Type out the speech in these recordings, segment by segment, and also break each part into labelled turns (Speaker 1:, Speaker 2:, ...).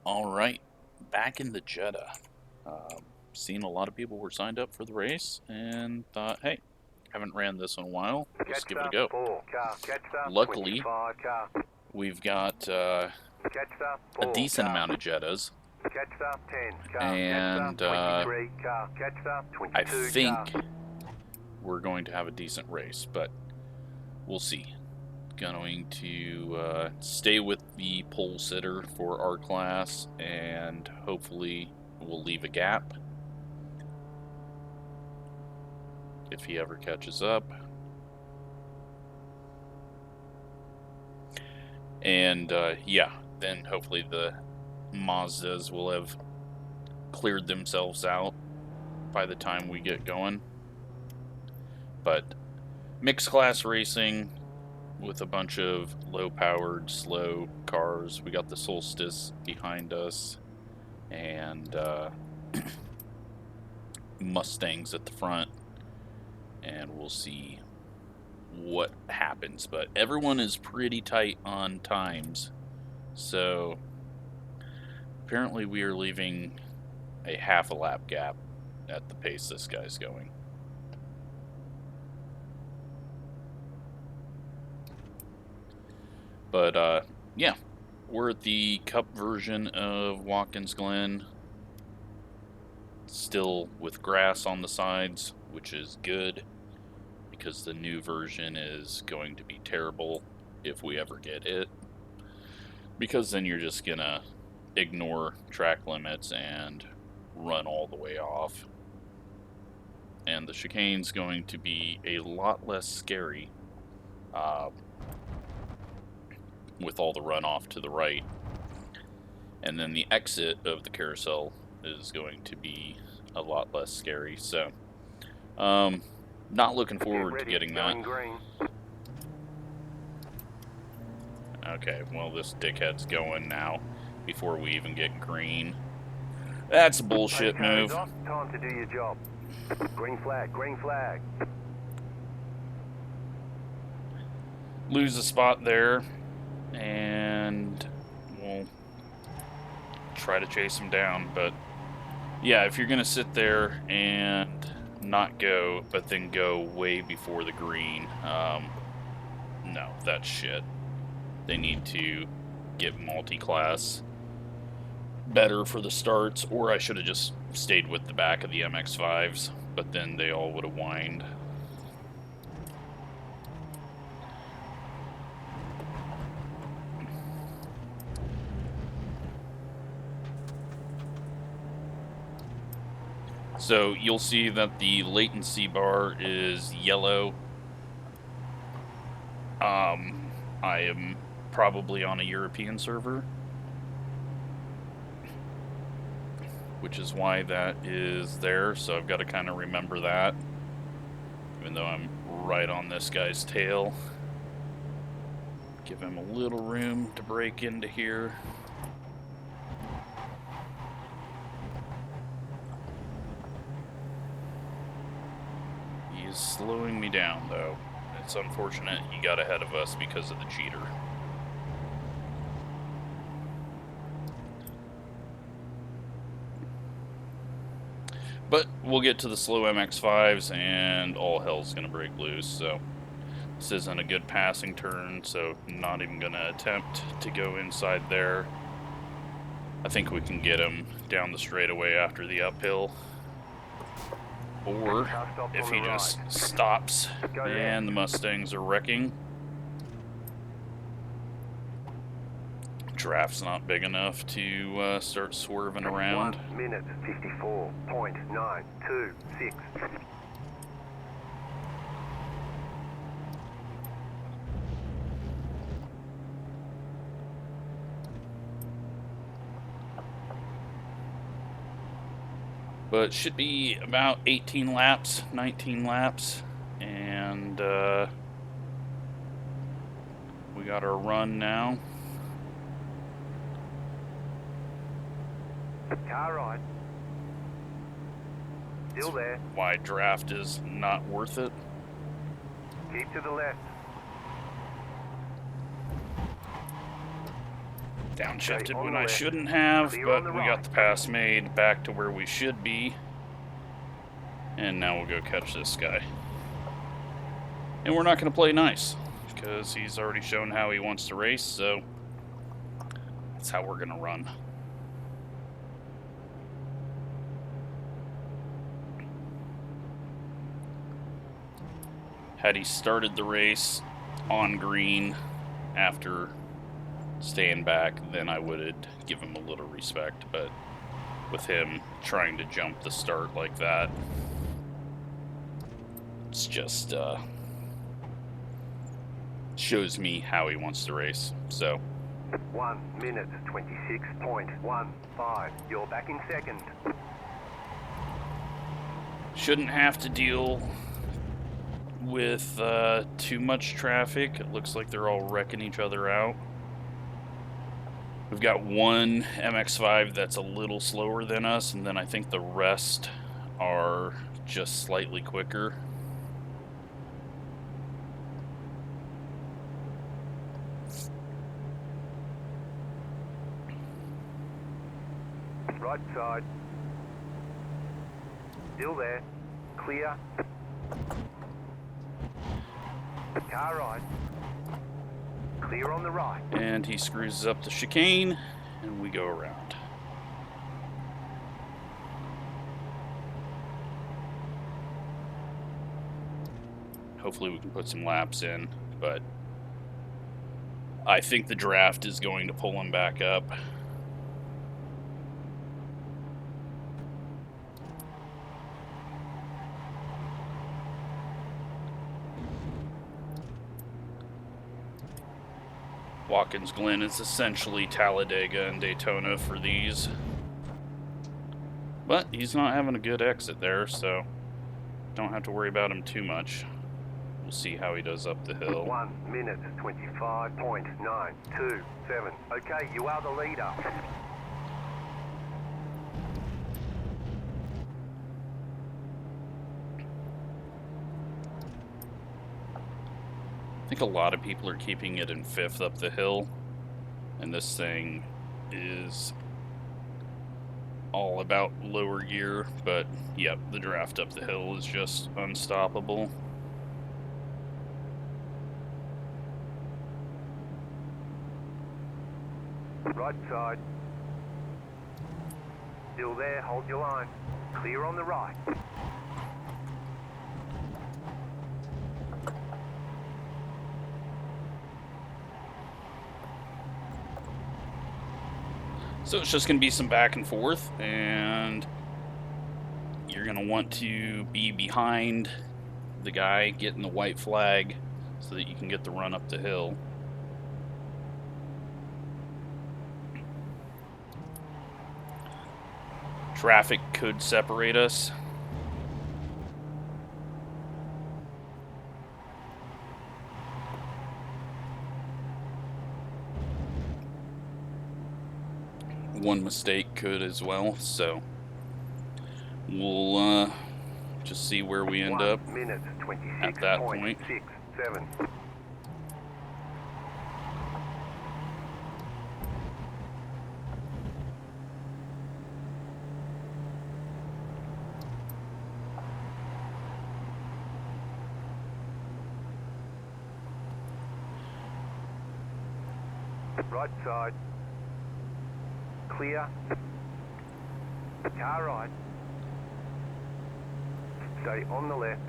Speaker 1: All right, back in the Jetta. Seen a lot of people were signed up for the race and thought, hey, haven't ran this in a while. Let's give it a go. Luckily, we've got a decent amount of Jettas. And I think we're going to have a decent race, but we'll see. Going to stay with the pole sitter for our class, and hopefully we'll leave a gap if he ever catches up. And yeah, then hopefully the Mazdas will have cleared themselves out by the time we get going. But mixed class racing with a bunch of low-powered, slow cars. We got the Solstice behind us, and Mustangs at the front, and we'll see what happens. But everyone is pretty tight on times, so apparently we are leaving a half a lap gap at the pace this guy's going. But yeah, we're at the Cup version of Watkins Glen, still with grass on the sides, which is good, because the new version is going to be terrible if we ever get it, because then you're just gonna ignore track limits and run all the way off, and the chicane's going to be a lot less scary with all the runoff to the right. And then the exit of the carousel is going to be a lot less scary. So, not looking forward to getting that. Okay, well, this dickhead's going now before we even get green. That's a bullshit move.
Speaker 2: Time to do your job. Green flag, green flag.
Speaker 1: Lose a spot there, and we'll try to chase him down. But yeah, if you're gonna sit there and not go, but then go way before the green, no, that's shit. They need to get multi-class better for the starts, or I should have just stayed with the back of the MX-5s, but then they all would have whined. So you'll see that the latency bar is yellow. I am probably on a European server, which is why that is there, so I've got to kind of remember that, even though I'm right on this guy's tail. Give him a little room to break into here. He's slowing me down, though. It's unfortunate he got ahead of us because of the cheater. But we'll get to the slow MX-5s and all hell's gonna break loose. So this isn't a good passing turn, so I'm not even gonna attempt to go inside there. I think we can get him down the straightaway after the uphill. Or if he just stops and the Mustangs are wrecking. Draft's not big enough to start swerving around.
Speaker 2: 1 minute 54.926.
Speaker 1: But should be about 18 laps, 19 laps, and we got our run now.
Speaker 2: Car right. Still there.
Speaker 1: Why draft is not worth it.
Speaker 2: Keep to the left.
Speaker 1: Downshifted when I shouldn't have, but we got the pass made back to where we should be. And now we'll go catch this guy. And we're not going to play nice, because he's already shown how he wants to race, so that's how we're going to run. Had he started the race on green after staying back, then I would give him a little respect, but with him trying to jump the start like that, it's just shows me how he wants to race. So
Speaker 2: 1 minute 26.15. You're back in second.
Speaker 1: Shouldn't have to deal with too much traffic. It looks like they're all wrecking each other out. We've got one MX-5 that's a little slower than us, and then I think the rest are just slightly quicker.
Speaker 2: Right side. Still there. Clear. Car right. Clear on the right.
Speaker 1: And he screws up the chicane, and we go around. Hopefully we can put some laps in, but I think the draft is going to pull him back up. Watkins Glen is essentially Talladega and Daytona for these. But he's not having a good exit there, so don't have to worry about him too much. We'll see how he does up the hill.
Speaker 2: 1 minute 25.927. Okay, you are the leader.
Speaker 1: I think a lot of people are keeping it in 5th up the hill, and this thing is all about lower gear, but yep, the draft up the hill is just unstoppable.
Speaker 2: Right side. Still there, hold your line. Clear on the right.
Speaker 1: So it's just going to be some back and forth, and you're going to want to be behind the guy getting the white flag so that you can get the run up the hill. Traffic could separate us. One mistake could as well, so we'll just see where we end up at that point.
Speaker 2: 26.67. Right side. Clear. Car right. Stay on the left.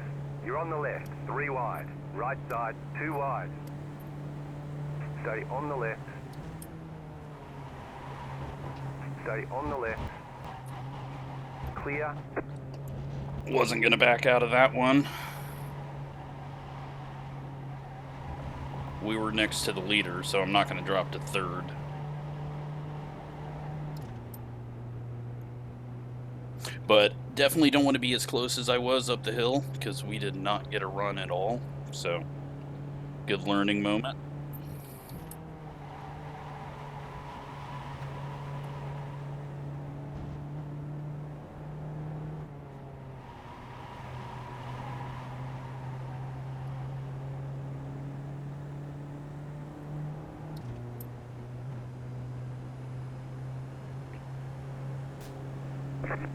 Speaker 2: You're on the left. 3 wide. Right side. 2 wide. Stay on the left. Stay on the left. Clear.
Speaker 1: Wasn't going to back out of that one. We were next to the leader, so I'm not going to drop to 3rd. But definitely don't want to be as close as I was up the hill, because we did not get a run at all. So, good learning moment.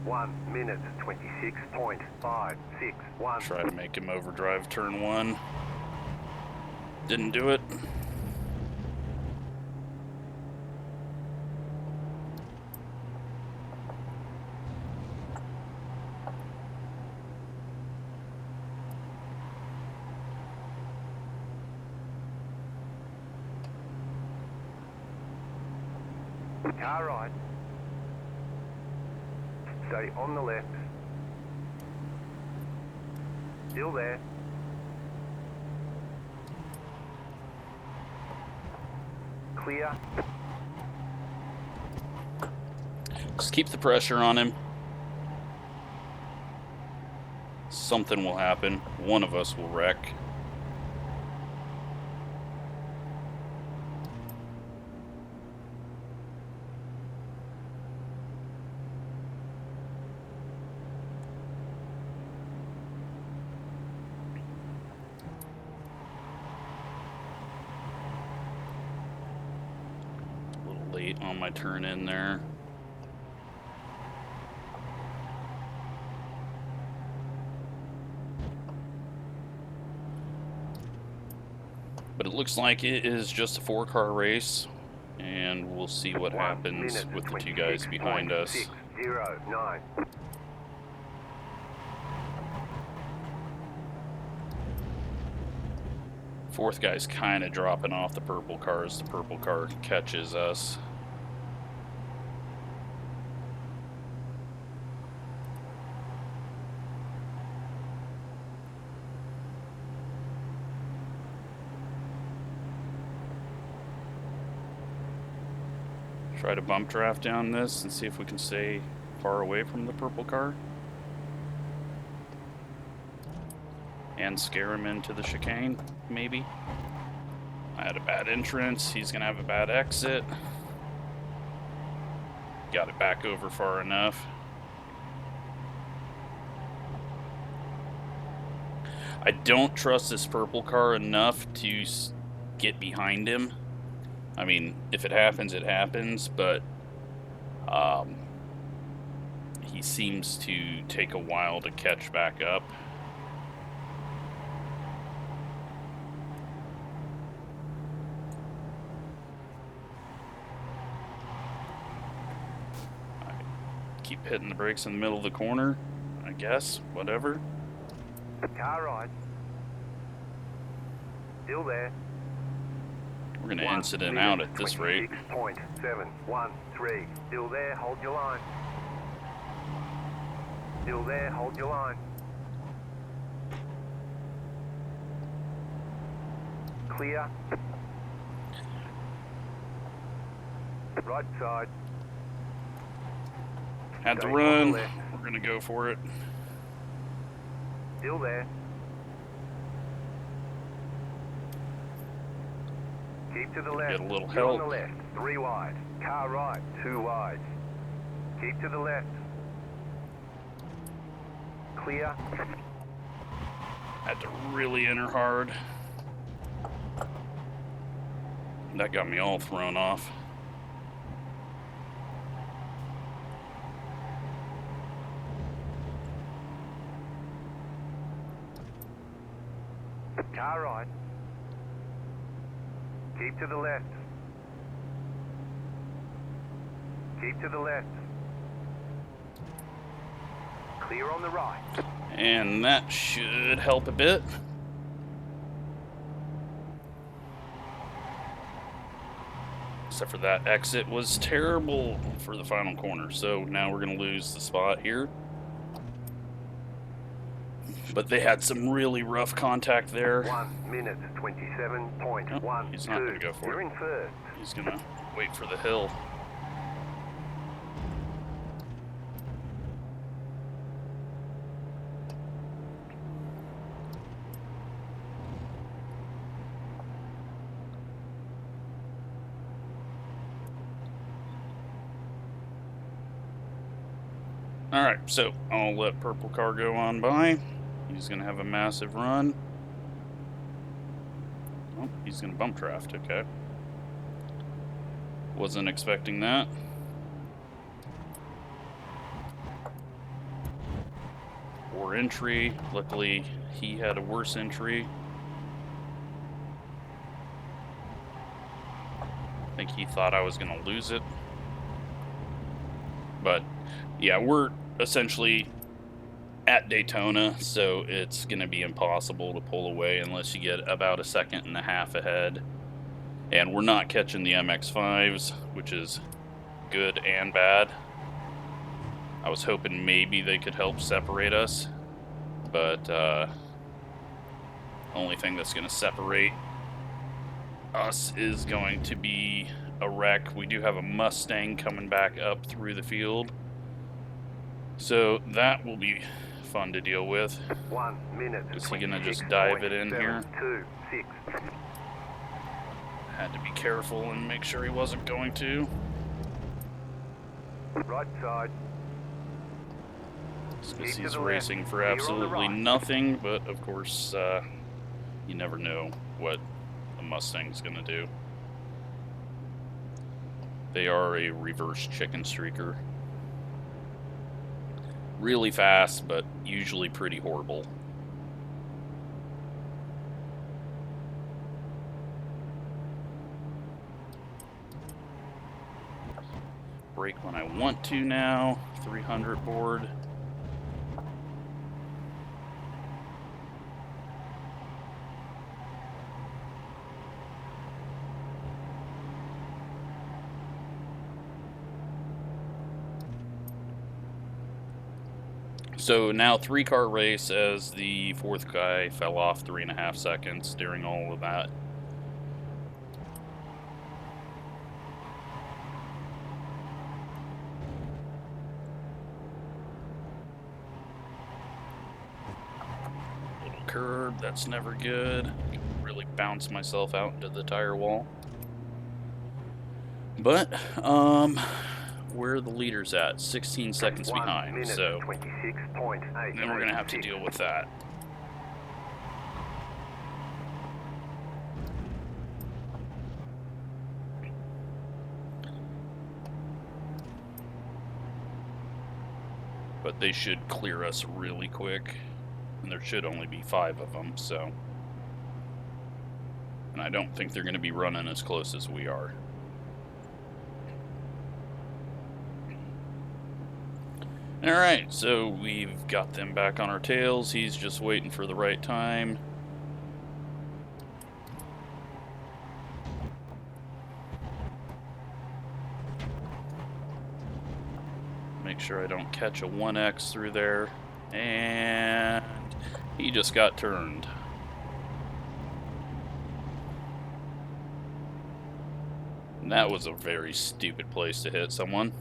Speaker 2: 1 minute 26.561.
Speaker 1: Try to make him overdrive turn 1. Didn't do it.
Speaker 2: Car right. Stay on the left. Still there. Clear.
Speaker 1: Just keep the pressure on him. Something will happen. One of us will wreck. On my turn in there. But it looks like it is just a 4-car race, and we'll see what happens with the 2 guys behind us.
Speaker 2: 609.
Speaker 1: Fourth guy's kind of dropping off the purple car as the purple car catches us. Try to bump draft down this and see if we can stay far away from the purple car. And scare him into the chicane, maybe. I had a bad entrance. He's gonna have a bad exit. Got it back over far enough. I don't trust this purple car enough to get behind him. I mean, if it happens, it happens, but he seems to take a while to catch back up. Keep hitting the brakes in the middle of the corner, I guess, whatever.
Speaker 2: Car right. Still there.
Speaker 1: We're going to incident out at this rate.
Speaker 2: 26.713. Still there, hold your line. Still there, hold your line. Clear. Right side.
Speaker 1: Had to run. We're going to go for it.
Speaker 2: Still there. Keep to the left.
Speaker 1: Get a little
Speaker 2: You're
Speaker 1: help.
Speaker 2: on the left. 3 wide. Car right. 2 wide. Keep to the left. Clear.
Speaker 1: Had to really enter hard. That got me all thrown off.
Speaker 2: Car right. Keep to the left. Keep to the left. Clear on the right.
Speaker 1: And that should help a bit. Except for that exit was terrible for the final corner. So now we're going to lose the spot here. But they had some really rough contact there.
Speaker 2: 1 minute 27.12.
Speaker 1: Oh, he's not going to go for
Speaker 2: You're
Speaker 1: it.
Speaker 2: in first.
Speaker 1: He's going to wait for the hill. Alright, so I'll let purple car go on by. He's going to have a massive run. Oh, he's going to bump draft, okay. Wasn't expecting that. our entry. Luckily, he had a worse entry. I think he thought I was going to lose it. But, yeah, we're essentially at Daytona, so it's going to be impossible to pull away unless you get about a second and a half ahead. And we're not catching the MX-5s, which is good and bad. I was hoping maybe they could help separate us, but only thing that's going to separate us is going to be a wreck. We do have a Mustang coming back up through the field, so that will be fun to deal with.
Speaker 2: 1 minute.
Speaker 1: Is he gonna just dive it in here?
Speaker 2: 26.
Speaker 1: Had to be careful and make sure he wasn't going to.
Speaker 2: Right side.
Speaker 1: Because he's racing for absolutely nothing, but of course, you never know what a Mustang's gonna do. They are a reverse chicken streaker. Really fast, but usually pretty horrible. Brake when I want to now. 300 board. So now 3-car race as the 4th guy fell off 3.5 seconds during all of that. Little curb, that's never good. Really bounce myself out into the tire wall. But, where are the leaders at? 16 seconds behind, so then we're going to have to deal with that. But they should clear us really quick, and there should only be 5 of them, so. And I don't think they're going to be running as close as we are. Alright, so we've got them back on our tails. He's just waiting for the right time. Make sure I don't catch a 1X through there. And he just got turned. And that was a very stupid place to hit someone.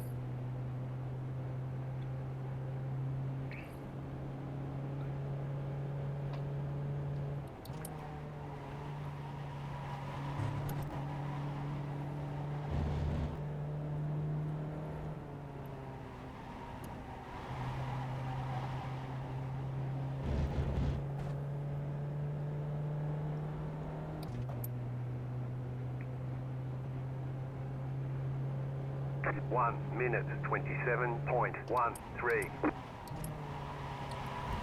Speaker 2: One minute, 27.13.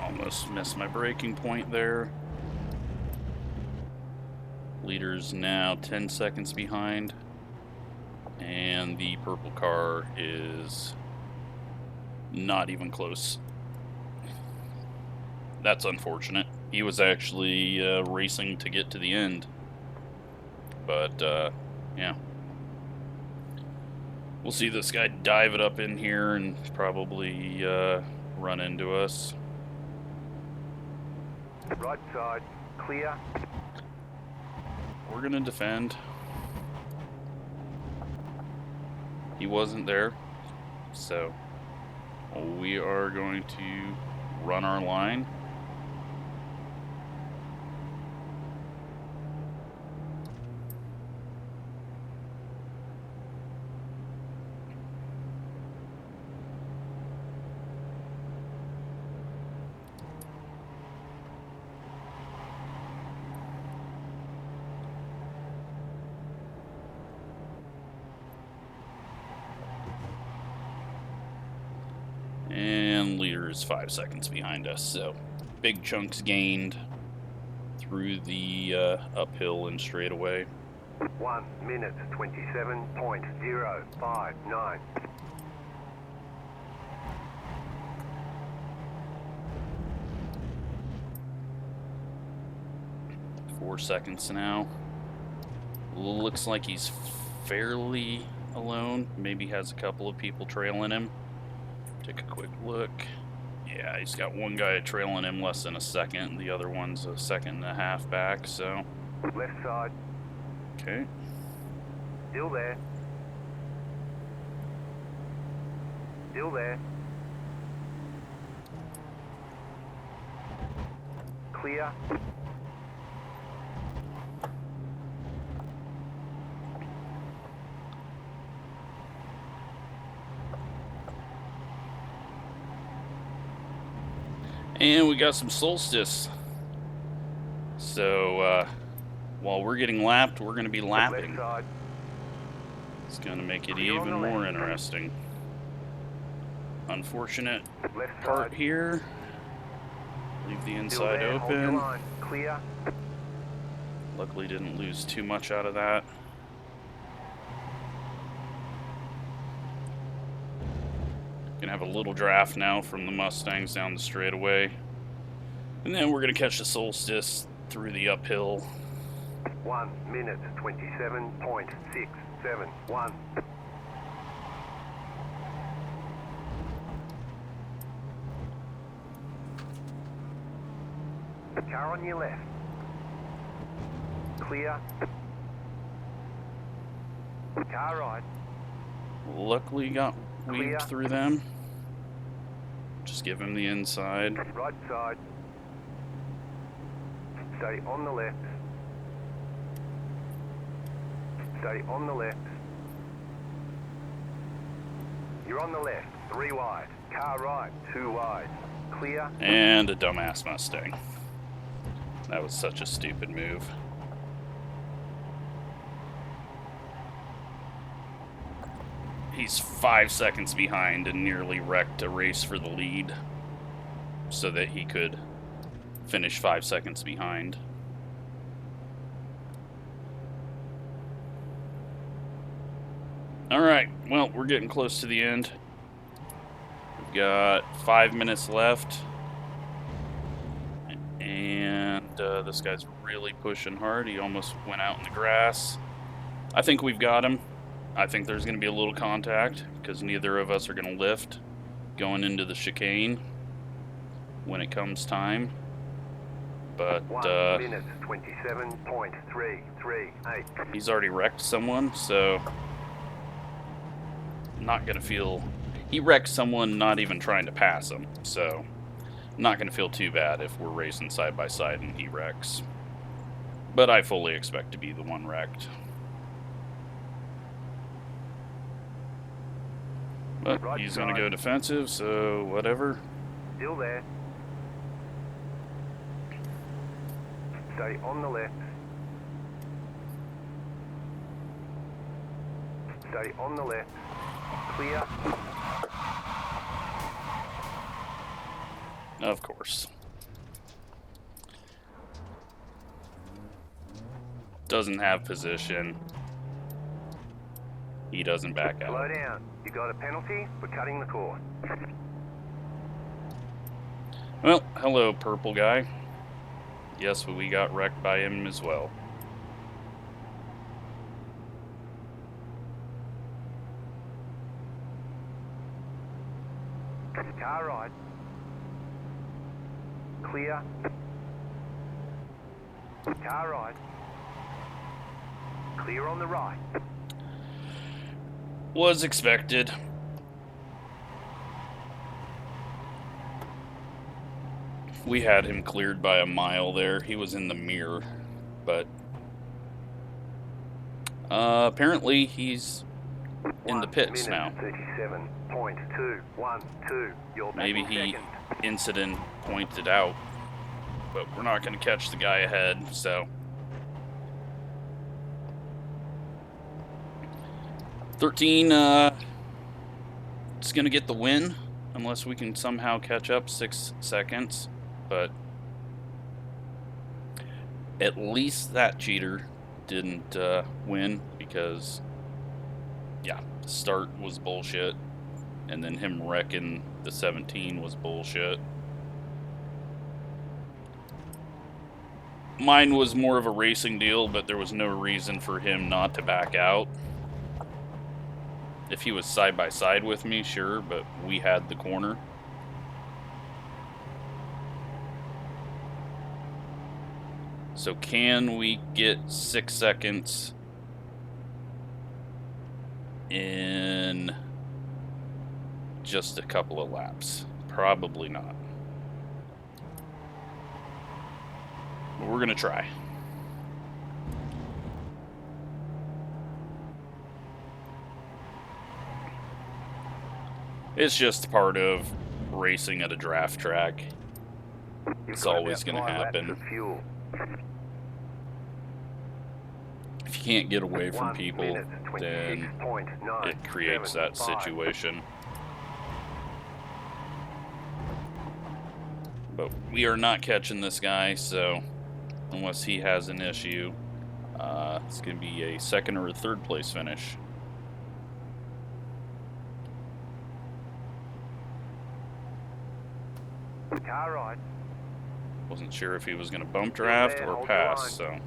Speaker 1: Almost missed my braking point there. Leader's now 10 seconds behind. And the purple car is not even close. That's unfortunate. He was actually racing to get to the end. But, yeah. We'll see this guy dive it up in here and probably run into us.
Speaker 2: Right side, clear.
Speaker 1: We're gonna defend. He wasn't there, so we are going to run our line. And and leader is 5 seconds behind us. So big chunks gained through the uphill and straightaway.
Speaker 2: 1 minute 27.059.
Speaker 1: 4 seconds now. Looks like he's fairly alone. Maybe has a couple of people trailing him. Take a quick look. Yeah, he's got one guy trailing him less than a second. The other one's a second and a half back, so.
Speaker 2: Left side.
Speaker 1: Okay.
Speaker 2: Still there. Still there. Clear.
Speaker 1: And we got some solstice. So while we're getting lapped, we're going to be lapping. It's going to make it even more interesting. Unfortunate part here. Leave the inside open.
Speaker 2: Clear.
Speaker 1: Luckily didn't lose too much out of that. Gonna have a little draft now from the Mustangs down the straightaway. And then we're gonna catch the solstice through the uphill.
Speaker 2: 1 minute 27.671. Car on your left. Clear. Car right.
Speaker 1: Luckily got weaved through them. Just give him the inside.
Speaker 2: Right side. Stay on the left. Stay on the left. You're on the left. 3 wide. Car right. 2 wide. Clear.
Speaker 1: And a dumbass Mustang. That was such a stupid move. He's 5 seconds behind and nearly wrecked a race for the lead so that he could finish 5 seconds behind. Alright, well, we're getting close to the end. We've got 5 minutes left. And this guy's really pushing hard. He almost went out in the grass. I think we've got him. I think there's going to be a little contact because neither of us are going to lift going into the chicane when it comes time. But
Speaker 2: 1 minute 27.338.
Speaker 1: He's already wrecked someone, so not going to feel... He wrecked someone not even trying to pass him, so not going to feel too bad if we're racing side by side and he wrecks. But I fully expect to be the one wrecked. But he's going to go defensive, so whatever.
Speaker 2: Still there. Stay on the left. Stay on the left. Clear.
Speaker 1: Of course. Doesn't have position. He doesn't back out.
Speaker 2: Slow down. You got a penalty for cutting the course.
Speaker 1: Well, hello, purple guy. Yes, but we got wrecked by him as well.
Speaker 2: Car right. Clear. Car right. Clear on the right.
Speaker 1: Was expected. We had him cleared by a mile there. He was in the mirror, but apparently he's in the pits now.
Speaker 2: 37.212.
Speaker 1: Maybe he incident pointed out, but we're not going to catch the guy ahead, so. 13 is going to get the win. unless we can somehow catch up 6 seconds, but at least that cheater didn't win, because, yeah, the start was bullshit, and then him wrecking the 17 was bullshit. Mine was more of a racing deal, but there was no reason for him not to back out. If he was side by side with me, sure, but we had the corner. So can we get 6 seconds in just a couple of laps? Probably not. But we're gonna try. It's just part of racing at a draft track. It's always gonna happen. If you can't get away from people, then it creates that situation. But we are not catching this guy, so unless he has an issue, it's going to be a second or a third place finish.
Speaker 2: Car ride.
Speaker 1: Wasn't sure if he was going to bump draft or pass, so.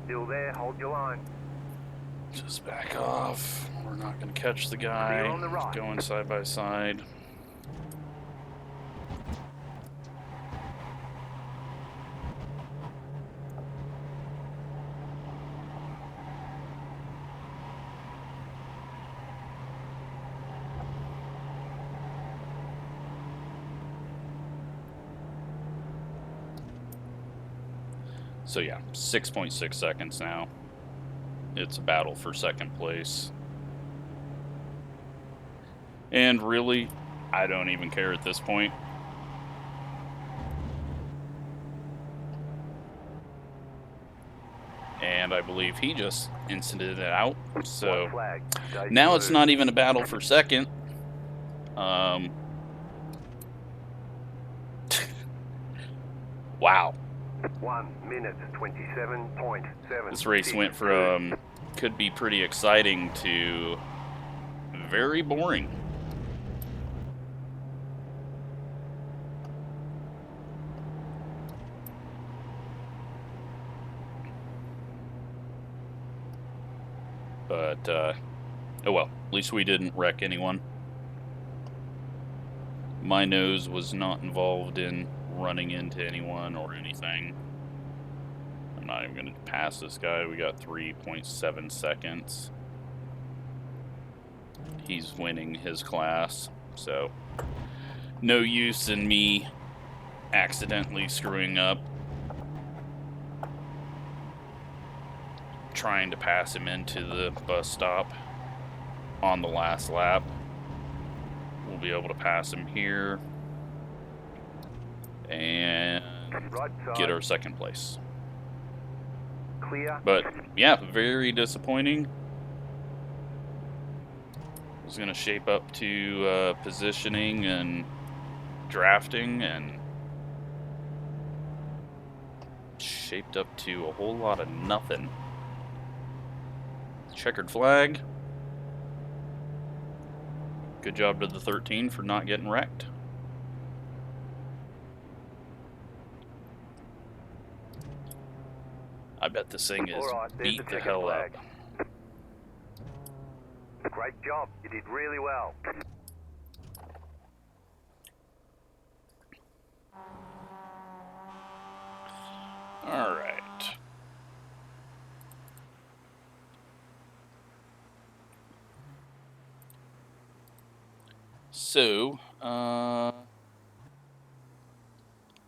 Speaker 2: Still there, hold your line.
Speaker 1: Just back off. We're not going to catch the guy. He's going side by side. So yeah, 6.6 seconds now. It's a battle for second place. And really, I don't even care at this point. And I believe he just instanted it out. So now it's not even a battle for second. Wow.
Speaker 2: 1 minute 27.7.
Speaker 1: This race went from could be pretty exciting to very boring. But, oh well, at least we didn't wreck anyone. My nose was not involved in running into anyone or anything. I'm not even going to pass this guy. We got 3.7 seconds. He's winning his class, so no use in me accidentally screwing up trying to pass him into the bus stop on the last lap. We'll be able to pass him here and get our second place.
Speaker 2: Clear.
Speaker 1: But yeah, very disappointing. It was going to shape up to positioning and drafting, and shaped up to a whole lot of nothing. Checkered flag. Good job to the 13 for not getting wrecked. I bet this thing is beat the hell up.
Speaker 2: Great job. You did really well.
Speaker 1: All right. So,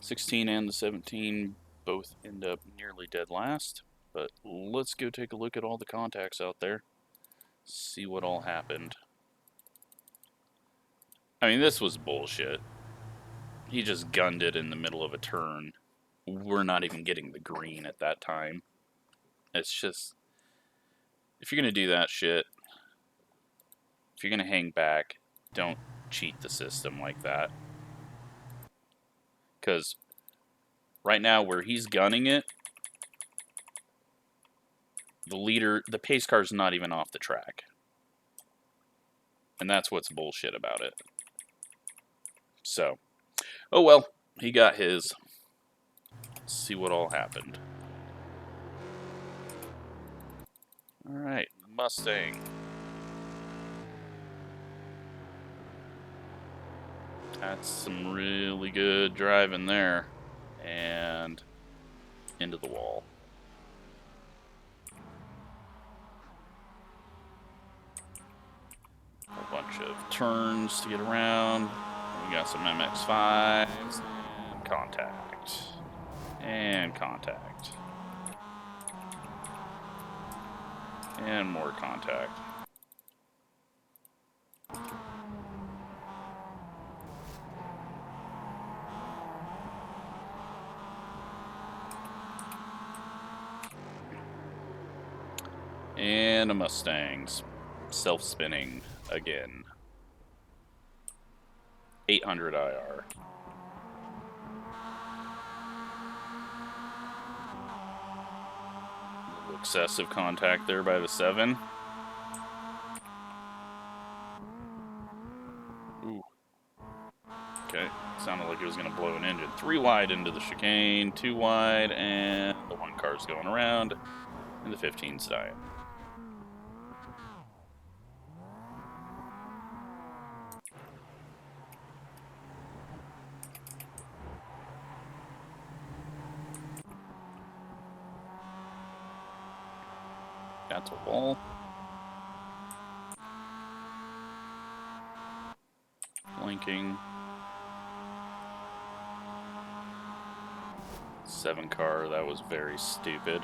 Speaker 1: 16 and the 17 both end up nearly dead last, but let's go take a look at all the contacts out there, see what all happened. I mean, this was bullshit. He just gunned it in the middle of a turn. We're not even getting the green at that time. It's just, if you're going to do that shit, if you're going to hang back, don't cheat the system like that. Because right now, where he's gunning it, the pace car's not even off the track. And that's what's bullshit about it. So, oh well, he got his. Let's see what all happened. Alright, Mustang. That's some really good driving there. And into the wall. A bunch of turns to get around. We got some MX-5s. And contact. And contact. And more contact. And a Mustang's self-spinning again. 800 IR. A little excessive contact there by the 7. Ooh. Okay, sounded like it was going to blow an engine. 3 wide into the chicane, 2 wide, and the 1 car's going around, and the 15's dying. That's a wall. Blinking. 7 car, that was very stupid.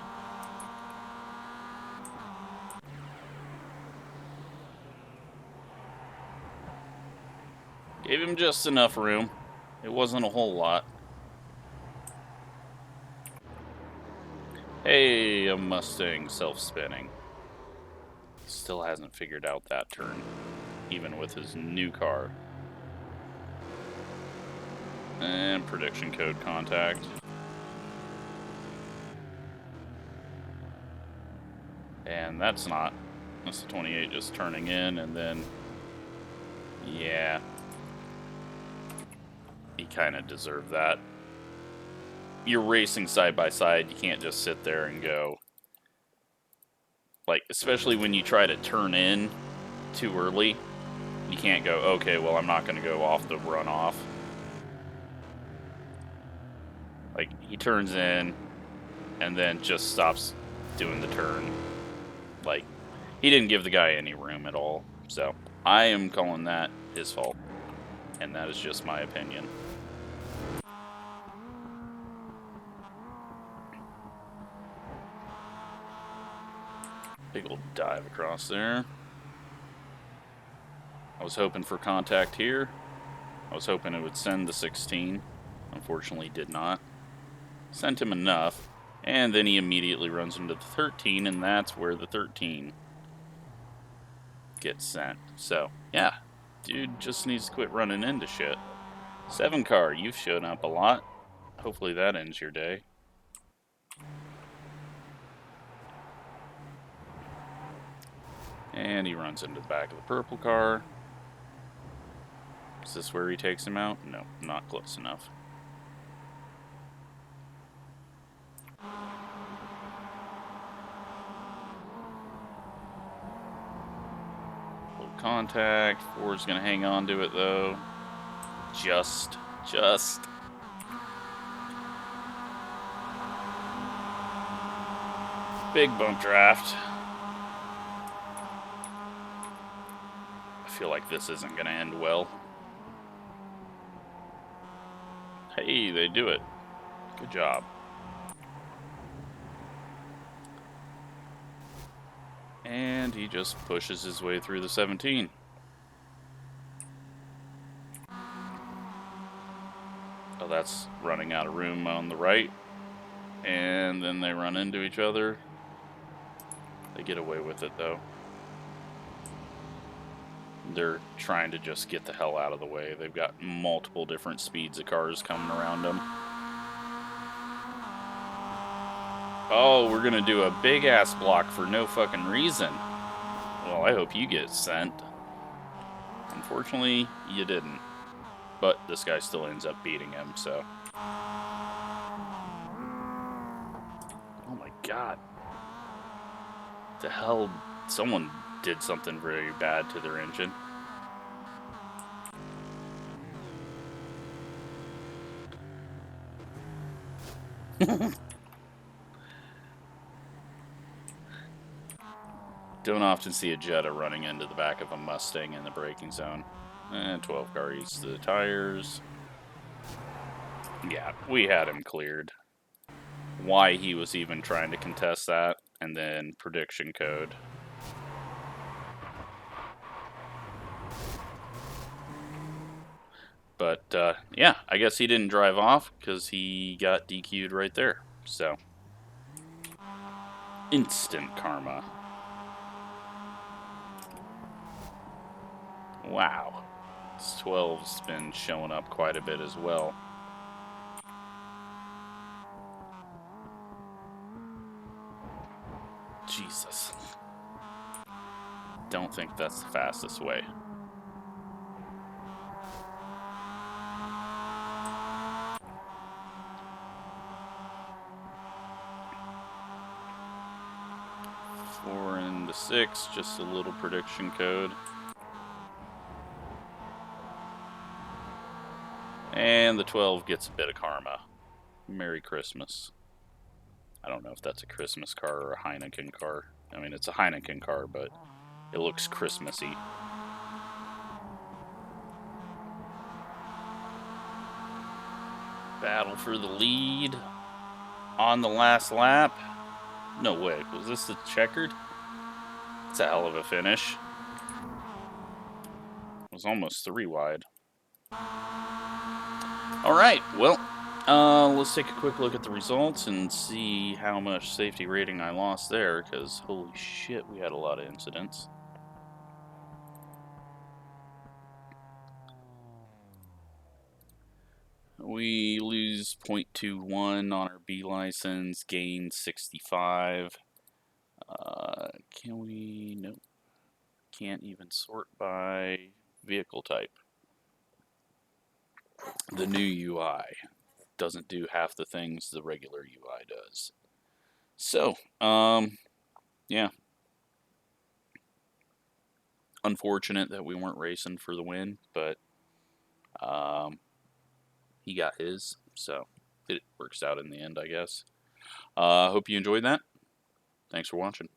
Speaker 1: Gave him just enough room. It wasn't a whole lot. Hey, a Mustang self-spinning. Still hasn't figured out that turn, even with his new car. And prediction code contact. And that's not. That's the 28 just turning in, and then, yeah. He kind of deserved that. You're racing side by side, you can't just sit there and go. Like, especially when you try to turn in too early, you can't go, okay, well, I'm not going to go off the runoff. Like, he turns in and then just stops doing the turn. Like, he didn't give the guy any room at all. So, I am calling that his fault. And that is just my opinion. Big old dive across there. I was hoping for contact here. I was hoping it would send the 16. Unfortunately, did not. Sent him enough. And then he immediately runs into the 13, and that's where the 13 gets sent. So, yeah. Dude just needs to quit running into shit. 7 car, you've shown up a lot. Hopefully that ends your day. And he runs into the back of the purple car. Is this where he takes him out? No, not close enough. Low contact. 4's gonna hang on to it though. Just. Big bump draft. I feel like this isn't gonna end well. Hey, they do it. Good job. And he just pushes his way through the 17. Oh, that's running out of room on the right. And then they run into each other. They get away with it, though. They're trying to just get the hell out of the way. They've got multiple different speeds of cars coming around them. Oh, we're gonna do a big ass block for no fucking reason. Well, I hope you get sent. Unfortunately, you didn't. But this guy still ends up beating him, so. Oh my god. The hell? Someone did something very bad to their engine. Don't often see a Jetta running into the back of a Mustang in the braking zone. 12 car eats the tires. Yeah, we had him cleared. Why he was even trying to contest that, and then prediction code. But, yeah, I guess he didn't drive off because he got DQ'd right there. So, instant karma. Wow. This 12's been showing up quite a bit as well. Jesus. Don't think that's the fastest way. Four into 6, just a little prediction code. And the 12 gets a bit of karma. Merry Christmas. I don't know if that's a Christmas car or a Heineken car. I mean, it's a Heineken car, but it looks Christmassy. Battle for the lead on the last lap. No way. Was this the checkered? It's a hell of a finish. It was almost 3 wide. Alright, well, let's take a quick look at the results and see how much safety rating I lost there, because holy shit, we had a lot of incidents. We lose 0.21 on our B license, gain 65. Can we? Nope. Can't even sort by vehicle type. The new UI doesn't do half the things the regular UI does. So, yeah. Unfortunate that we weren't racing for the win, but he got his, so it works out in the end, I guess. Hope you enjoyed that. Thanks for watching.